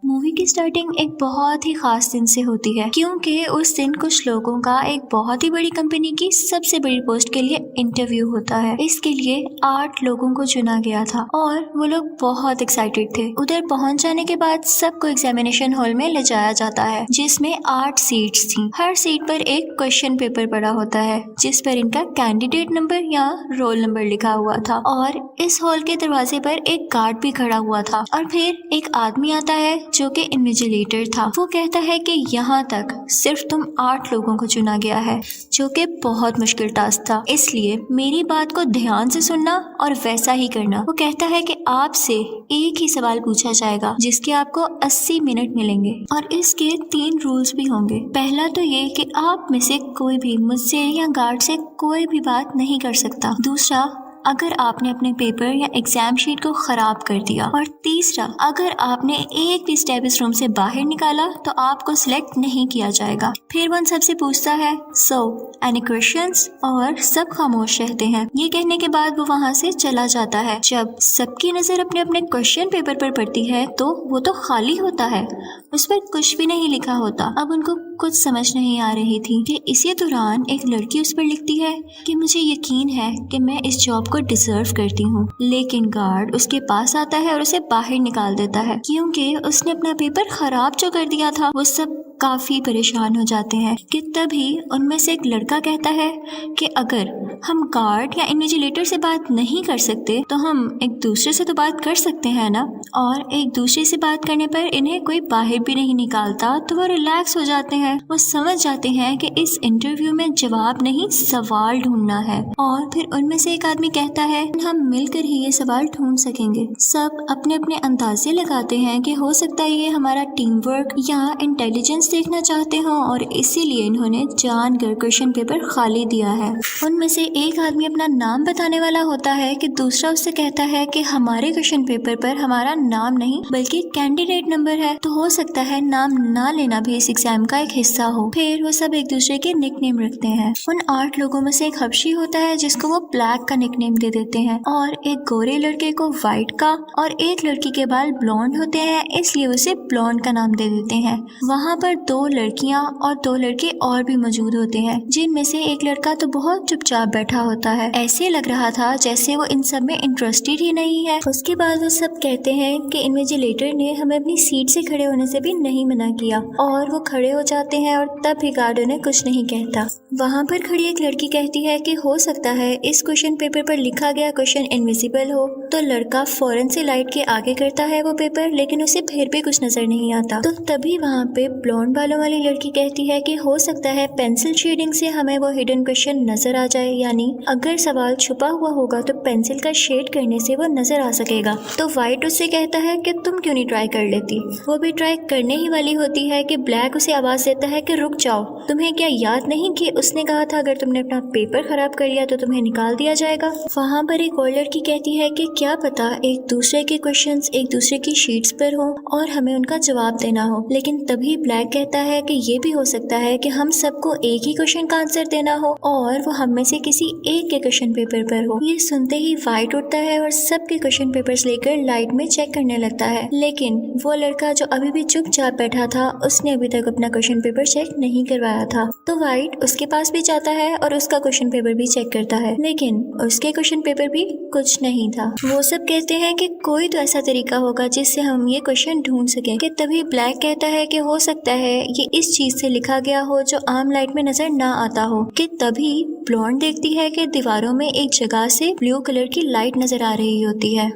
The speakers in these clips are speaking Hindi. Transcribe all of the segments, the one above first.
मूवी की स्टार्टिंग एक बहुत ही खास दिन से होती है क्योंकि उस दिन कुछ लोगों का एक बहुत ही बड़ी कंपनी की सबसे बड़ी पोस्ट के लिए इंटरव्यू होता है। इसके लिए 8 लोगों को चुना गया था और वो लोग बहुत एक्साइटेड थे। उधर पहुंच जाने के बाद सबको एग्जामिनेशन हॉल में ले जाया जाता है जिसमें 8 सीट्स थी। हर सीट पर एक क्वेश्चन पेपर पड़ा होता है जिस पर इनका कैंडिडेट नंबर या रोल नंबर लिखा हुआ था और इस हॉल के दरवाजे पर एक गार्ड भी खड़ा हुआ था और फिर एक आदमी आता है जो कि इन्विजिलेटर था। वो कहता है कि यहाँ तक सिर्फ तुम 8 लोगों को चुना गया है, जो कि बहुत मुश्किल टास्क था, इसलिए मेरी बात को ध्यान से सुनना और वैसा ही करना। वो कहता है कि आपसे एक ही सवाल पूछा जाएगा जिसके आपको 80 मिनट मिलेंगे और इसके 3 रूल्स भी होंगे। पहला तो ये कि आप में से कोई भी मुझसे या गार्ड से कोई भी बात नहीं कर सकता। दूसरा, अगर आपने अपने पेपर या एग्जाम शीट को खराब कर दिया। और तीसरा, अगर आपने एक भी स्टेप इस रूम से बाहर निकाला तो आपको सिलेक्ट नहीं किया जाएगा। फिर वो उन सबसे पूछता है, सो एनी क्वेश्चंस? और सब खामोश रहते हैं। ये कहने के बाद वो वहाँ से चला जाता है। जब सबकी नजर अपने अपने क्वेश्चन पेपर पर पड़ती है तो वो तो खाली होता है, उस पर कुछ भी नहीं लिखा होता। अब उनको कुछ समझ नहीं आ रही थी कि इसी दौरान एक लड़की उस पर लिखती है कि मुझे यकीन है कि मैं इस जॉब को डिजर्व करती हूँ। लेकिन गार्ड उसके पास आता है और उसे बाहर निकाल देता है क्योंकि उसने अपना पेपर खराब जो कर दिया था। वो सब काफी परेशान हो जाते हैं कि तभी उनमें से एक लड़का कहता है कि अगर हम गार्ड या इन्विजिलेटर से बात नहीं कर सकते तो हम एक दूसरे से तो बात कर सकते हैं ना। और एक दूसरे से बात करने पर इन्हें कोई बाहर भी नहीं निकालता तो वो रिलैक्स हो जाते हैं। वो समझ जाते हैं कि इस इंटरव्यू में जवाब नहीं सवाल ढूंढना है। और फिर उनमें से एक आदमी कहता है हम मिलकर ही ये सवाल ढूंढ सकेंगे। सब अपने अपने अंदाजे लगाते हैं कि हो सकता है ये हमारा टीम वर्क या इंटेलिजेंस देखना चाहते हो और इसीलिए इन्होंने जानकर क्वेश्चन पेपर खाली दिया है। उनमें से एक आदमी अपना नाम बताने वाला होता है कि दूसरा उससे कहता है कि हमारे क्वेश्चन पेपर पर हमारा नाम नहीं बल्कि कैंडिडेट नंबर है, तो हो सकता है नाम ना लेना भी इस एग्जाम का एक हिस्सा हो। फिर वो सब एक दूसरे के निकनेम रखते हैं। उन 8 लोगों में से एक हबशी होता है जिसको वो ब्लैक का निकनेम दे देते हैं और एक गोरे लड़के को व्हाइट का और एक लड़की के बाल ब्लॉन्ड होते हैं इसलिए उसे ब्लॉन्ड का नाम दे देते हैं। वहाँ पर 2 लड़कियां और 2 लड़के और भी मौजूद होते हैं जिनमें से एक लड़का तो बहुत चुपचाप बैठा होता है। ऐसे लग रहा था जैसे वो इन सब में इंटरेस्टेड ही नहीं है। उसके बाद वो सब कहते हैं कि इन्विजिलेटर ने हमें अपनी सीट से खड़े होने से भी नहीं मना किया और वो खड़े हो जाते हैं और तब भी गार्ड उन्हें कुछ नहीं कहता। वहाँ पर खड़ी एक लड़की कहती है कि हो सकता है इस क्वेश्चन पेपर पर लिखा गया क्वेश्चन इनविजिबल हो। तो लड़का फौरन से लाइट के आगे करता है वो पेपर, लेकिन उसे फिर भी कुछ नजर नहीं आता। तो तभी वहाँ पे ब्लॉन्ड बालों वाली लड़की कहती है कि हो सकता है पेंसिल शेडिंग से हमें वो हिडन क्वेश्चन नजर आ जाए, यानी अगर सवाल छुपा हुआ होगा तो पेंसिल का शेड करने से वो नजर आ सकेगा। तो व्हाइट उससे कहता है कि तुम क्यों नहीं ट्राई कर लेती। वो भी ट्राई करने ही वाली होती है कि ब्लैक उसे आवाज देता है कि रुक जाओ, तुम्हें क्या याद नहीं कि उसने कहा था अगर तुमने अपना पेपर खराब कर लिया तो तुम्हें निकाल दिया जाएगा। वहाँ पर एक और लड़की कहती है कि क्या पता एक दूसरे के क्वेश्चंस एक दूसरे की शीट्स पर हो और हमें उनका जवाब देना हो। लेकिन तभी ब्लैक कहता है कि ये भी हो सकता है कि हम सबको एक ही क्वेश्चन का आंसर देना हो और वो हम में से किसी एक के क्वेश्चन पेपर पर हो। ये सुनते ही व्हाइट उठता है और सबके क्वेश्चन पेपर्स लेकर लाइट में चेक करने लगता है। लेकिन वो लड़का जो अभी भी चुपचाप बैठा था उसने अभी तक अपना क्वेश्चन पेपर चेक नहीं करवाया था। तो व्हाइट उसके पास भी जाता है और उसका क्वेश्चन पेपर भी चेक करता है, लेकिन उसके क्वेश्चन पेपर भी कुछ नहीं था। वो सब कहते हैं कि कोई तो ऐसा तरीका होगा जिससे हम ये क्वेश्चन ढूंढ सकें। कि तभी ब्लैक कहता है कि हो सकता है ये इस चीज से लिखा गया हो जो आम लाइट में नजर ना आता हो। कि तभी ब्लॉन्ड देखती है कि दीवारों में एक जगह से ब्लू कलर की लाइट नजर आ रही होती है।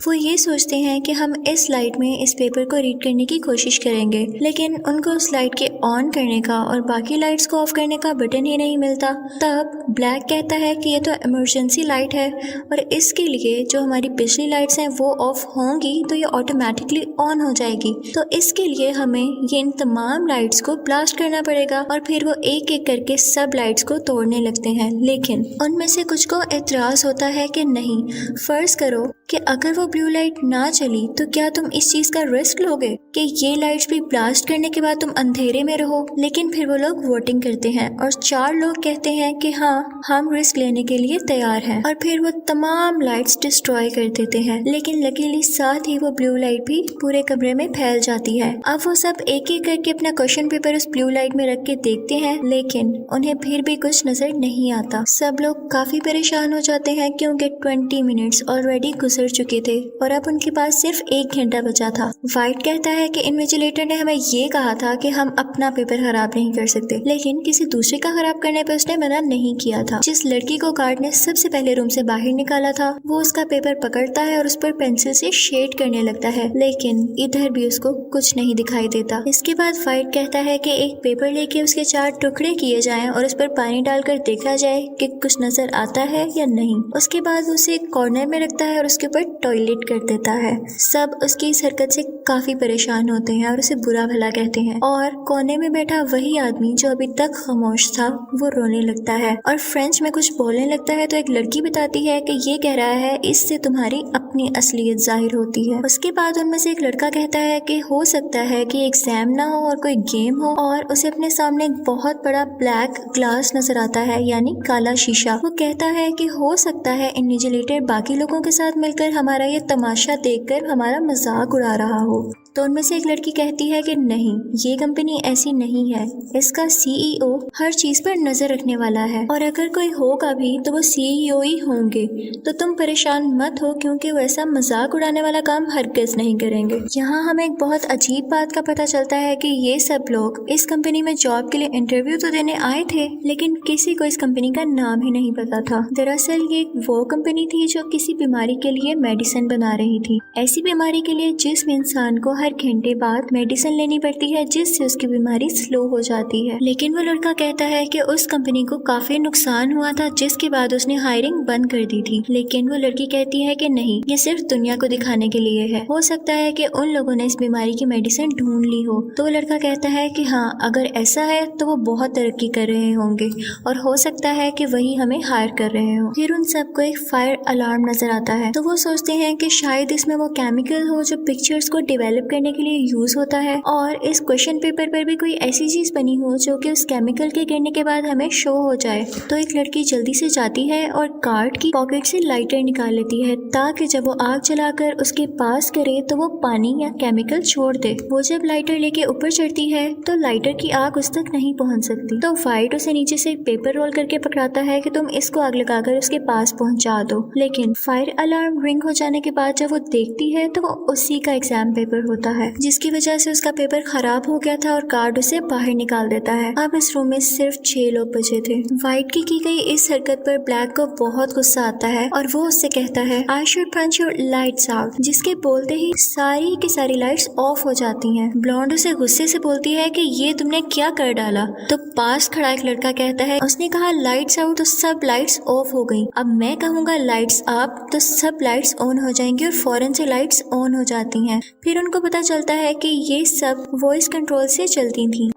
वो ये सोचते हैं कि हम इस लाइट में इस पेपर को रीड करने की कोशिश करेंगे, लेकिन उनको उस लाइट के ऑन करने का और बाकी लाइट्स को ऑफ करने का बटन ही नहीं मिलता। तब ब्लैक कहता है कि ये तो इमरजेंसी लाइट है और इसके लिए जो हमारी पिछली लाइट्स हैं वो ऑफ होंगी तो ये ऑटोमेटिकली ऑन हो जाएगी। तो इसके लिए हमें ये इन तमाम लाइट्स को ब्लास्ट करना पड़ेगा। और फिर वो एक एक करके सब लाइट्स को तोड़ने लगते हैं। लेकिन उनमें से कुछ को एतराज होता है कि नहीं, फर्ज करो कि अगर वो ब्लू लाइट ना चली तो क्या तुम इस चीज का रिस्क लोगे कि ये लाइट्स भी ब्लास्ट करने के बाद तुम अंधेरे में रहो। लेकिन फिर वो लोग वोटिंग करते हैं और 4 लोग कहते हैं कि हाँ, हम रिस्क लेने के लिए तैयार हैं, और फिर वो तमाम लाइट्स डिस्ट्रॉय कर देते हैं। लेकिन लकीली साथ ही वो ब्लू लाइट भी पूरे कमरे में फैल जाती है। अब वो सब एक एक करके अपना क्वेश्चन पेपर उस ब्लू लाइट में रख के देखते हैं, लेकिन उन्हें फिर भी कुछ नजर नहीं आता। सब लोग काफी परेशान हो जाते हैं क्योंकि 20 मिनट्स ऑलरेडी गुजर चुके थे और अब उनके पास सिर्फ 1 घंटा बचा था। वाइट कहता है कि इन्विजिलेटर ने हमें ये कहा था कि हम अपना पेपर खराब नहीं कर सकते, लेकिन किसी दूसरे का खराब करने पे उसने मना नहीं किया था। जिस लड़की को गार्ड ने सबसे पहले रूम से बाहर निकाला था, वो उसका पेपर पकड़ता है और उस पर पेंसिल से शेड करने लगता है, लेकिन इधर भी उसको कुछ नहीं दिखाई देता। इसके बाद वाइट कहता है कि एक पेपर लेके उसके 4 टुकड़े किए जाएं और उस पर पानी डालकर देखा जाए कि कुछ नजर आता है या नहीं। उसके बाद वो उसे एक कॉर्नर में रखता है और उसके ऊपर टॉयलेट कर देता है। सब उसकी इस हरकत से काफी परेशान होते हैं और उसे बुरा भला कहते हैं, और कोने में बैठा वही आदमी जो अभी तक खामोश था वो रोने लगता है और फ्रेंच में कुछ बोलने लगता है। तो एक लड़की बताती है कि ये कह रहा है इससे तुम्हारी अपनी असलियत जाहिर होती है। उसके बाद उनमें से एक लड़का कहता है कि हो सकता है कि एग्जाम ना हो और कोई गेम हो, और उसे अपने सामने एक बहुत बड़ा ब्लैक ग्लास नजर आता है, यानी काला शीशा। वो कहता है कि हो सकता है इन्विजिलेटर बाकी लोगों के साथ मिलकर हमारा ये तमाशा देखकर हमारा मजाक उड़ा रहा हो। तो उनमें से एक लड़की कहती है कि नहीं, ये कंपनी ऐसी नहीं है, इसका सीईओ हर चीज पर नजर रखने वाला है, और अगर कोई होगा भी तो वो सीईओ ही होंगे। तो तुम परेशान मत हो क्योंकि वो ऐसा मजाक उड़ाने वाला काम हरगिज नहीं करेंगे। यहाँ हमें एक बहुत अजीब बात का पता चलता है कि ये सब लोग इस कंपनी में जॉब के लिए इंटरव्यू तो देने आए थे, लेकिन किसी को इस कंपनी का नाम ही नहीं पता था। दरअसल ये वो कंपनी थी जो किसी बीमारी के लिए मेडिसिन बना रही थी, ऐसी बीमारी के लिए जिसमें इंसान को हर घंटे बाद मेडिसिन लेनी पड़ती है जिससे उसकी बीमारी स्लो हो जाती है। लेकिन वो लड़का कहता है कि उस कंपनी को काफी नुकसान हुआ था जिसके बाद उसने हायरिंग बंद कर दी थी। लेकिन वो लड़की कहती है कि नहीं, ये सिर्फ दुनिया को दिखाने के लिए है, हो सकता है कि उन लोगों ने इस बीमारी की मेडिसिन ढूंढ ली हो। तो वो लड़का कहता है कि हाँ, अगर ऐसा है तो वो बहुत तरक्की कर रहे होंगे और हो सकता है कि वही हमें हायर कर रहे हो। फिर उन सबको एक फायर अलार्म नजर आता है, तो वो सोचते हैं कि शायद इसमें वो केमिकल हो जो पिक्चर्स को डेवलप करने के लिए यूज होता है, और इस क्वेश्चन पेपर पर भी कोई ऐसी चीज बनी हो जो कि उस केमिकल के गिरने के बाद हमें शो हो जाए। तो एक लड़की जल्दी से जाती है और गार्ड की पॉकेट से लाइटर निकाल लेती है ताकि जब वो आग जलाकर उसके पास करे तो वो पानी या केमिकल छोड़ दे। वो जब लाइटर लेके ऊपर चढ़ती है तो लाइटर की आग उस तक नहीं पहुंच सकती। तो वाइट उसे नीचे से पेपर रोल करके पकड़ाता है कि तुम इसको आग लगाकर उसके पास पहुंचा दो। लेकिन फायर अलार्म रिंग हो जाने के बाद जब वो देखती है तो वो उसी का एग्जाम पेपर होता है, जिसकी वजह से उसका पेपर खराब हो गया था और गार्ड उसे बाहर निकाल देता है। अब इस रूम में सिर्फ 6 लोग बचे थे। वाइट की गई इस हरकत पर ब्लैक को बहुत गुस्सा आता है और वो उससे कहता है I should punch your lights out, जिसके बोलते ही सारी की सारी लाइट्स ऑफ हो जाती हैं। ब्लॉन्ड उसे गुस्से से बोलती है कि ये तुमने क्या कर डाला। तो पास खड़ा एक लड़का कहता है उसने कहा लाइट्स आउट तो सब लाइट्स ऑफ हो गई, अब मैं कहूँगा लाइट्स अप तो सब लाइट्स ऑन हो जाएंगी, और फौरन से लाइट्स ऑन हो जाती हैं। फिर उनको पता चलता है कि ये सब वॉइस कंट्रोल से चलती थी,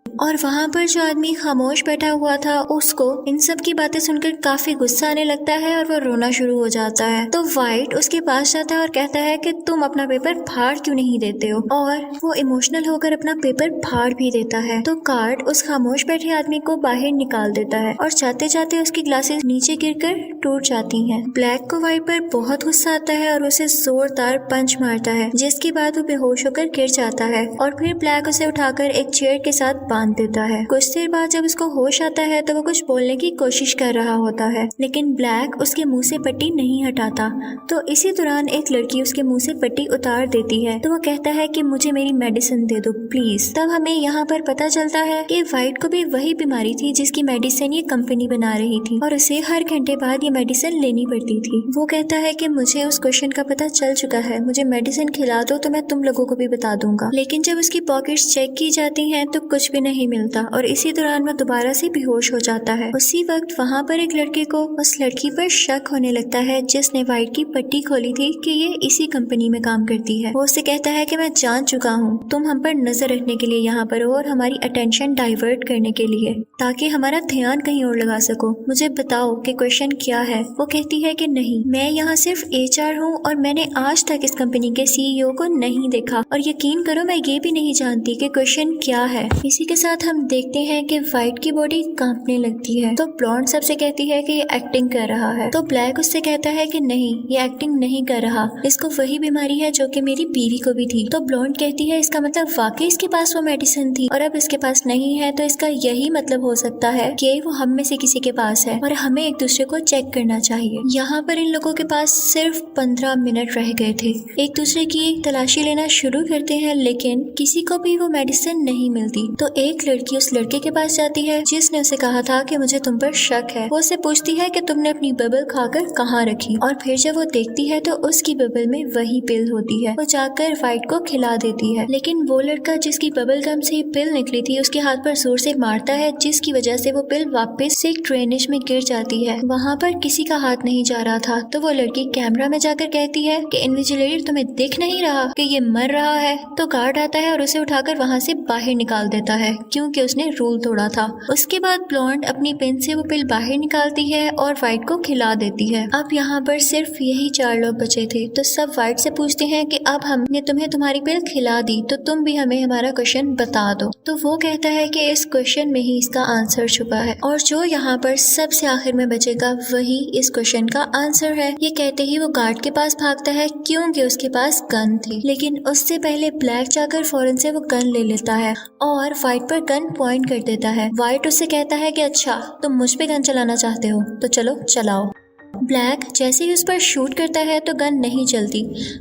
और वहाँ पर जो आदमी खामोश बैठा हुआ था उसको इन सब की बातें सुनकर काफी गुस्सा आने लगता है और वो रोना शुरू हो जाता है। तो वाइट उसके पास जाता है और कहता है कि तुम अपना पेपर फाड़ क्यों नहीं देते हो, और वो इमोशनल होकर अपना पेपर फाड़ भी देता है। तो गार्ड उस खामोश बैठे आदमी को बाहर निकाल देता है और जाते जाते उसकी ग्लासेस नीचे गिरकर टूट जाती हैं। ब्लैक को वाइट पर बहुत गुस्सा आता है और उसे जोरदार पंच मारता है, जिसके बाद वो बेहोश होकर गिर जाता है, और फिर ब्लैक उसे उठाकर एक चेयर के साथ बांध देता है। कुछ देर बाद जब उसको होश आता है तो वो कुछ बोलने की कोशिश कर रहा होता है, लेकिन ब्लैक उसके मुंह से पट्टी नहीं हटाता। तो इसी दौरान एक लड़की उसके मुंह से पट्टी उतार देती है, तो वो कहता है कि मुझे मेरी मेडिसिन दे दो प्लीज। तब हमें यहाँ पर पता चलता है कि वाइट को भी वही बीमारी थी जिसकी मेडिसिन ये कंपनी बना रही थी, और उसे हर घंटे बाद ये मेडिसिन लेनी पड़ती थी। वो कहता है कि मुझे उस क्वेश्चन का पता चल चुका है, मुझे मेडिसिन खिला दो तो मैं तुम लोगों को भी बता दूंगा। लेकिन जब उसकी पॉकेट्स चेक की जाती हैं तो कुछ भी नहीं नहीं मिलता और इसी दौरान वो दोबारा से बेहोश हो जाता है। उसी वक्त वहाँ पर एक लड़के को उस लड़की पर शक होने लगता है जिसने वाइट की पट्टी खोली थी कि ये इसी कंपनी में काम करती है। वो उससे कहता है कि मैं जान चुका हूँ, तुम हम पर नजर रखने के लिए यहाँ पर हो और हमारी अटेंशन डाइवर्ट करने के लिए, ताकि हमारा ध्यान कहीं और लगा सको। मुझे बताओ कि क्वेश्चन क्या है। वो कहती है कि नहीं, मैं यहाँ सिर्फ HR हूँ और मैंने आज तक इस कंपनी के CEO को नहीं देखा और यकीन करो मैं ये भी नहीं जानती कि क्वेश्चन क्या है। इसी के साथ हम देखते हैं कि वाइट की बॉडी कांपने लगती है तो ब्लॉन्ड सबसे कहती है कि ये एक्टिंग कर रहा है। तो ब्लैक उससे कहता है कि नहीं, ये एक्टिंग नहीं कर रहा, इसको वही बीमारी है जो कि मेरी बीवी को भी थी। तो ब्लॉन्ड कहती है इसका मतलब वाकई इसके पास वो मेडिसिन थी और अब इसके पास नहीं है, तो इसका यही मतलब हो सकता है कि वो हम में से किसी के पास है और हमें एक दूसरे को चेक करना चाहिए। यहाँ पर इन लोगों के पास सिर्फ 15 मिनट रह गए थे। एक दूसरे की तलाशी लेना शुरू करते हैं लेकिन किसी को भी वो मेडिसिन नहीं मिलती। तो एक लड़की उस लड़के के पास जाती है जिसने उसे कहा था कि मुझे तुम पर शक है। वो उसे पूछती है कि तुमने अपनी बबल खाकर कहाँ रखी, और फिर जब वो देखती है तो उसकी बबल में वही पिल होती है। वो जाकर वाइट को खिला देती है, लेकिन वो लड़का जिसकी बबल गम से पिल निकली थी उसके हाथ पर जोर से मारता है, जिसकी वजह से वो पिल वापस से ड्रेनेज में गिर जाती है। वहाँ पर किसी का हाथ नहीं जा रहा था। तो वो लड़की कैमरा में जाकर कहती है कि इन्विजिलेटर तुम्हें दिख नहीं रहा कि ये मर रहा है। तो गार्ड आता है और उसे उठाकर वहाँ से बाहर निकाल देता है क्योंकि उसने रूल तोड़ा था। उसके बाद ब्लॉन्ड अपनी पेन से वो पिल बाहर निकालती है और वाइट को खिला देती है। अब यहाँ पर सिर्फ यही 4 लोग बचे थे। तो सब वाइट से पूछते हैं कि अब हमने तुम्हें तुम्हारी पिल खिला दी तो तुम भी हमें हमारा क्वेश्चन बता दो। तो वो कहता है कि इस क्वेश्चन में ही इसका आंसर छुपा है और जो यहाँ पर सबसे आखिर में बचेगा वही इस क्वेश्चन का आंसर है। ये कहते ही वो गार्ड के पास भागता है क्योंकि उसके पास गन थी, लेकिन उससे पहले ब्लैक जाकर फौरन से वो गन ले लेता है और वाइट पर गन पॉइंट कर देता है। वाइट उससे कहता है कि अच्छा तुम मुझ पे गन चलाना चाहते हो तो चलो चलाओ। ब्लैक जैसे ही उस पर शूट करता है तो गन नहीं चलती।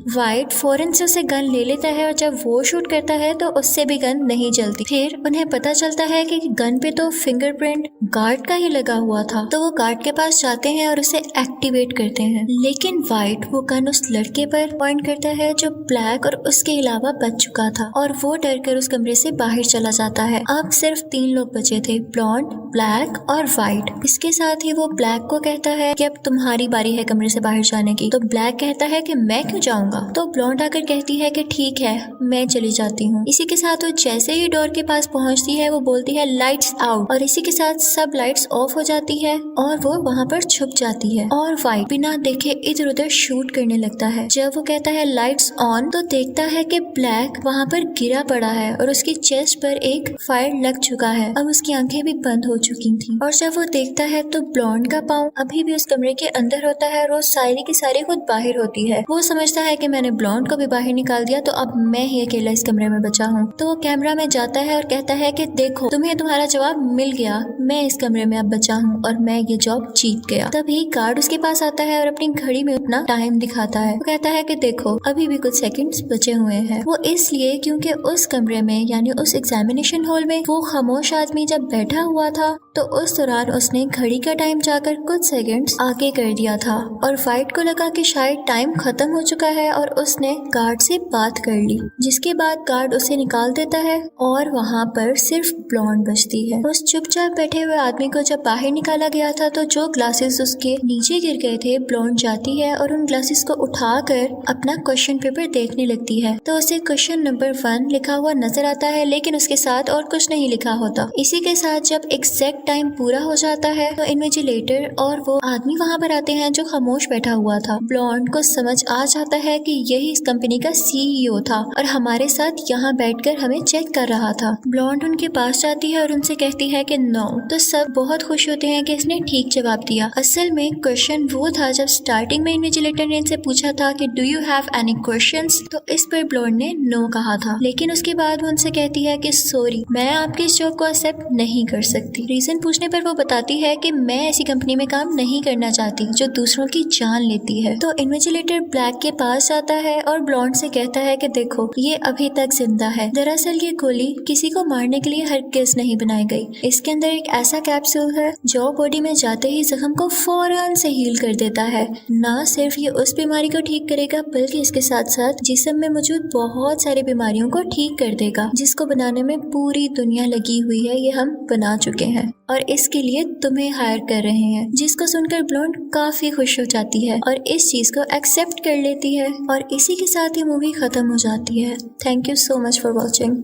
वाइट फौरन से उसे गन ले लेता है और जब वो शूट करता है तो उससे भी गन नहीं चलती। फिर उन्हें पता चलता है कि गन पे तो फिंगरप्रिंट गार्ड का ही लगा हुआ था। तो वो गार्ड के पास जाते हैं और उसे एक्टिवेट करते हैं, लेकिन वाइट वो गन उस लड़के पर पॉइंट करता है जो ब्लैक और उसके अलावा बच चुका था और वो डर कर उस कमरे से बाहर चला जाता है। अब सिर्फ 3 लोग बचे थे, ब्लॉन्ड, ब्लैक और वाइट। इसके साथ ही वो ब्लैक को कहता है कि अब तुम्हारी बारी है कमरे से बाहर जाने की। तो ब्लैक कहता है कि मैं क्यों जाऊंगा। तो ब्लॉन्ड आकर कहती है कि ठीक है मैं चली जाती हूँ। इसी के साथ वो जैसे ही डोर के पास पहुँचती है वो बोलती है लाइट्स आउट और इसी के साथ सब लाइट्स ऑफ हो जाती है और वो वहाँ पर छुप जाती है और वाइट बिना देखे इधर उधर शूट करने लगता है। जब वो कहता है लाइट्स ऑन तो देखता है कि ब्लैक वहाँ पर गिरा पड़ा है और उसकी चेस्ट पर एक फायर लग चुका है। अब उसकी आंखें भी बंद हो चुकी थी और जब वो देखता है तो ब्लॉन्ड का पाँव अभी भी उस कमरे के अंदर होता है और वो सारी की सारी खुद बाहर होती है। वो समझता है कि मैंने ब्लॉन्ड को भी बाहर निकाल दिया तो अब मैं ही अकेला इस कमरे में बचा हूँ। तो वो कैमरा में जाता है और कहता है कि देखो तुम्हें तुम्हारा जवाब मिल गया, मैं इस कमरे में अब बचा हूँ और मैं ये जॉब जीत गया। तभी गार्ड उसके पास आता है और अपनी घड़ी में उतना टाइम दिखाता है। वो कहता है कि देखो अभी भी कुछ सेकंड्स बचे हुए हैं। वो इसलिए क्योंकि उस कमरे में यानी उस एग्जामिनेशन हॉल में वो खामोश आदमी जब बैठा हुआ था तो उस दौरान उसने घड़ी का टाइम जाकर कुछ सेकंड्स आगे कर दिया था और वाइट को लगा कि शायद टाइम खत्म हो चुका है और उसने गार्ड से बात कर ली, जिसके बाद गार्ड उसे निकाल देता है और वहाँ पर सिर्फ ब्लॉन्ड बचती है। उस चुपचाप बैठे हुए आदमी को जब बाहर निकाला गया था तो जो ग्लासेस उसके नीचे गिर गए थे, ब्लॉन्ड जाती है और उन ग्लासेस को उठाकर अपना क्वेश्चन पेपर देखने लगती है। तो उसे क्वेश्चन नंबर 1 लिखा हुआ नजर आता है लेकिन उसके साथ और कुछ नहीं लिखा होता। इसी के साथ जब एग्जैक्ट टाइम पूरा हो जाता है तो इन्विजिलेटर और वो आदमी वहाँ पर आते हैं जो खामोश बैठा हुआ था। ब्लॉन्ड को समझ आ जाता है कि यही इस कंपनी का CEO था और हमारे साथ यहाँ बैठकर हमें चेक कर रहा था। ब्लॉन्ड उनके पास जाती है और उनसे कहती है कि नो। तो सब बहुत खुश होते हैं कि इसने ठीक जवाब दिया। असल में क्वेश्चन वो था जब स्टार्टिंग में इन्विजिलेटर ने इनसे पूछा था कि do you have any questions, तो इस पर ब्लॉन्ड ने नो कहा था। लेकिन उसके बाद वो उनसे कहती है कि सॉरी मैं आपकी इस जॉब को एक्सेप्ट नहीं कर सकती। रीजन पूछने पर वो बताती है कि मैं ऐसी कंपनी में काम नहीं करना चाहती आती जो दूसरों की जान लेती है। तो इन्विजिलेटर ब्लैक के पास आता है और ब्लॉन्ड से कहता है कि देखो ये अभी तक जिंदा है। दरअसल ये गोली किसी को मारने के लिए हरगिज़ नहीं बनाई गई। इसके अंदर एक ऐसा कैप्सूल है जो बॉडी में जाते ही जख्म को फौरन से हील कर देता है। ना सिर्फ ये उस बीमारी को ठीक करेगा बल्कि इसके साथ साथ जिस्म में मौजूद बहुत सारी बीमारियों को ठीक कर देगा, जिसको बनाने में पूरी दुनिया लगी हुई है। ये हम बना चुके हैं और इसके लिए तुम्हें हायर कर रहे हैं। जिसको सुनकर ब्लॉन्ड काफी खुश हो जाती है और इस चीज को एक्सेप्ट कर लेती है और इसी के साथ ही मूवी खत्म हो जाती है। Thank you so much for watching.